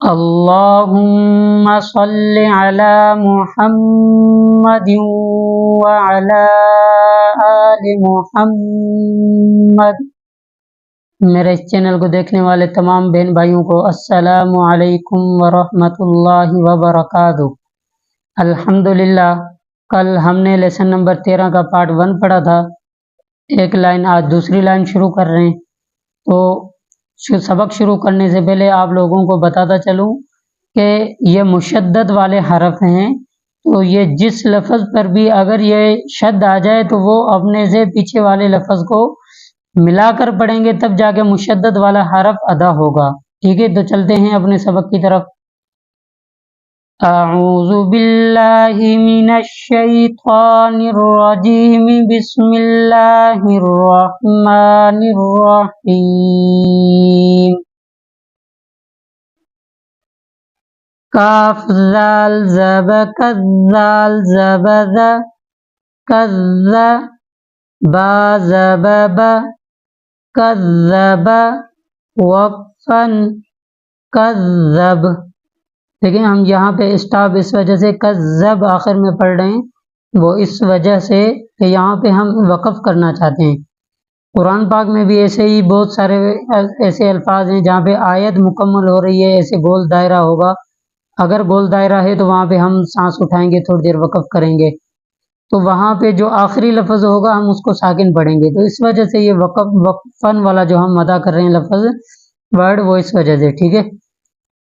اللهم صل على محمد وعلى آل محمد۔ میرے اس چینل کو دیکھنے والے تمام بہن بھائیوں کو السلام علیکم ورحمۃ اللہ وبرکاتہ۔ الحمدللہ، کل ہم نے لیسن نمبر 13 کا پارٹ 1 پڑھا تھا۔ ایک لائن آج دوسری لائن شروع کر رہے ہیں، تو سبق شروع کرنے سے پہلے آپ لوگوں کو بتاتا چلوں کہ یہ مشدد والے حرف ہیں، تو یہ جس لفظ پر بھی اگر یہ شد آ جائے تو وہ اپنے سے پیچھے والے لفظ کو ملا کر پڑھیں گے، تب جا کے مشدد والا حرف ادا ہوگا۔ ٹھیک ہے، تو چلتے ہیں اپنے سبق کی طرف۔ اعوذ باللہ من الشیطان الرجیم، بسم اللہ الرحمن الرحیم۔ کاف ذال زب کذال زبذ کذ، با زبب کذب، وقفن کذب۔ لیکن ہم یہاں پہ اسٹاپ اس وجہ سے کذب آخر میں پڑھ رہے ہیں، وہ اس وجہ سے کہ یہاں پہ ہم وقف کرنا چاہتے ہیں۔ قرآن پاک میں بھی ایسے ہی بہت سارے ایسے الفاظ ہیں جہاں پہ آیت مکمل ہو رہی ہے، ایسے گول دائرہ ہوگا، اگر گول دائرہ ہے تو وہاں پہ ہم سانس اٹھائیں گے، تھوڑی دیر وقف کریں گے، تو وہاں پہ جو آخری لفظ ہوگا ہم اس کو ساکن پڑھیں گے، تو اس وجہ سے یہ وقفن والا جو ہم ادا کر رہے ہیں لفظ ورڈ، وہ اس وجہ سے۔ ٹھیک ہے،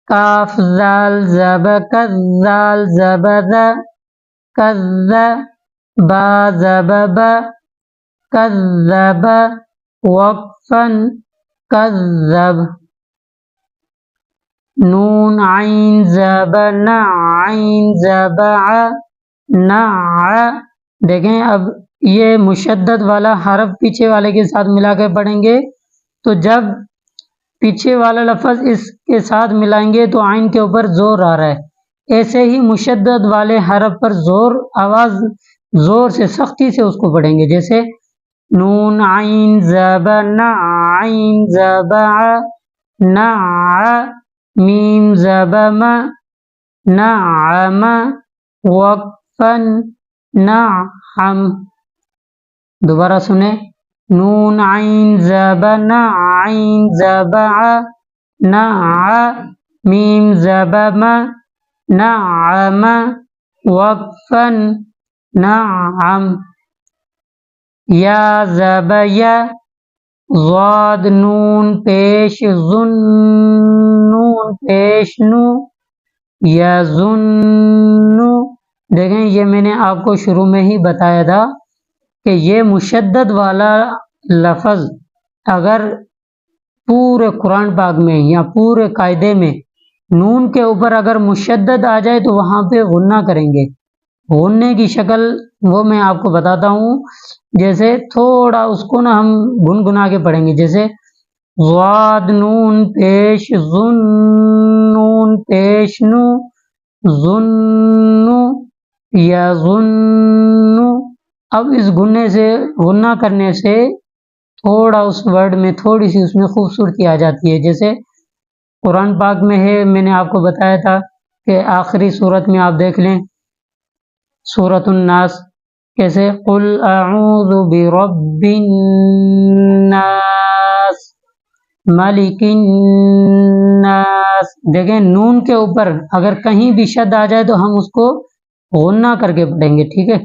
کاف ذال زب کذال زبذ کذ، با زبب کذب، وقفن کذب۔ نون عین زب نع عین زبع نع۔ دیکھیں اب یہ مشدد والا حرف پیچھے والے کے ساتھ ملا کے پڑھیں گے، تو جب پیچھے والا لفظ اس کے ساتھ ملائیں گے تو عین کے اوپر زور آ رہا ہے، ایسے ہی مشدد والے حرف پر آواز زور سے سختی سے اس کو پڑھیں گے، جیسے نون عین زب نع عین زبع نع، میم زب م نعم، وقفن نعم۔ دوبارہ سنیں، نون عین زب نع عین زبع نع، میم زب م نعم، وقفن نعم۔ یا زب یا، ضاد نون پیش ظن نون پیش نو، یظن۔ دیکھیں یہ میں نے آپ کو شروع میں ہی بتایا تھا کہ یہ مشدد والا لفظ اگر پورے قرآن پاک میں یا پورے قاعدے میں نون کے اوپر اگر مشدد آ جائے تو وہاں پہ غنہ کریں گے۔ غننے کی شکل وہ میں آپ کو بتاتا ہوں، جیسے تھوڑا اس کو نا ہم گنگنا کے پڑھیں گے، جیسے ضاد نون پیش ظن نون پیش نو ظن یظن۔ اب اس غنہ کرنے سے تھوڑا اس ورڈ میں تھوڑی سی اس میں خوبصورتی آ جاتی ہے، جیسے قرآن پاک میں ہے، میں نے آپ کو بتایا تھا کہ آخری صورت میں آپ دیکھ لیں سورۃ الناس، کیسے قل اعوذ برب الناس ملک الناس۔ دیکھیں نون کے اوپر اگر کہیں بھی شد آ جائے تو ہم اس کو غنہ کر کے پڑھیں گے۔ ٹھیک ہے،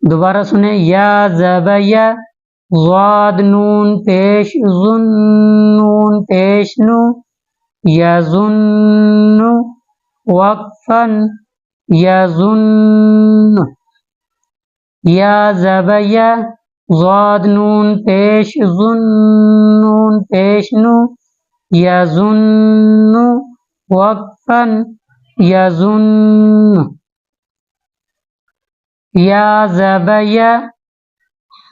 دوبارہ سنیں، یا زب یا، ضاد نون پیش ظن نون پیش نو، یظن، وقفن یظن۔ یا زب یا، ضاد نون پیش ظن نون پیش نو، یظن، وقفن یظن۔ یا زب یا،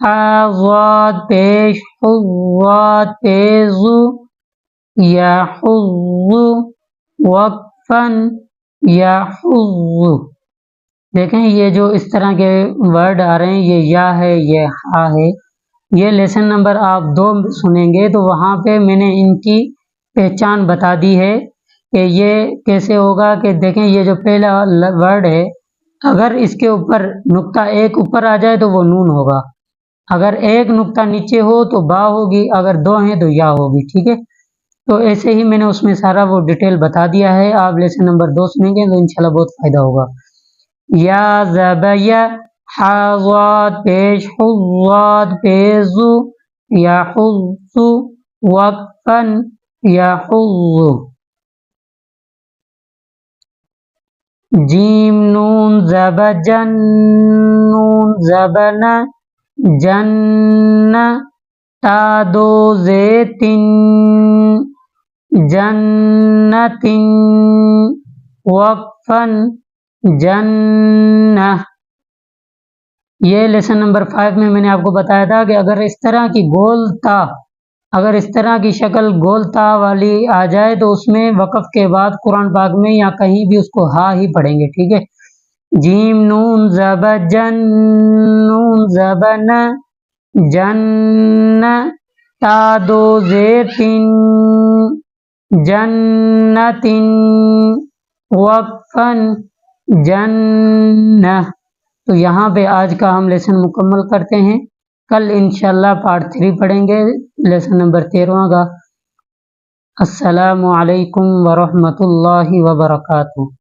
حا ضاد پیش حض ضاد پیش ظ، یحض، وقفن یحض۔ دیکھیں یہ جو اس طرح کے ورڈ آ رہے ہیں، یہ یا ہے، یہ ہا ہے، یہ لیسن نمبر آپ 2 سنیں گے تو وہاں پہ میں نے ان کی پہچان بتا دی ہے کہ یہ کیسے ہوگا کہ دیکھیں یہ جو پہلا ورڈ ہے اگر اس کے اوپر نقطہ ایک اوپر آ جائے تو وہ نون ہوگا، اگر ایک نقطہ نیچے ہو تو با ہوگی، اگر دو ہیں تو یا ہوگی، ٹھیک ہے۔ تو ایسے ہی میں نے اس میں سارا وہ ڈیٹیل بتا دیا ہے، آپ لیسن نمبر 2 سنیں گے تو انشاءاللہ بہت فائدہ ہوگا۔ یا زبیا حاضاد پیش حضاد پیزو یا حضو وقفن یا حضو جیم نون زبجن نون زبن جن تا دو زیتن جنتن وقفن جنہ۔ یہ لیسن نمبر 5 میں نے آپ کو بتایا تھا کہ اگر اس طرح کی گول تا، اگر اس طرح کی شکل گول تا والی آ جائے تو اس میں وقف کے بعد قرآن پاک میں یا کہیں بھی اس کو ہا ہی پڑھیں گے، ٹھیک ہے۔ جیم نون زبجن نون زبن جن تا دو زیتن جنتن وقفن جنہ۔ تو یہاں پہ آج کا ہم لیسن مکمل کرتے ہیں، کل انشاءاللہ پارٹ 3 پڑھیں گے لیسن نمبر 13 کا۔ السلام علیکم ورحمۃ اللہ وبرکاتہ۔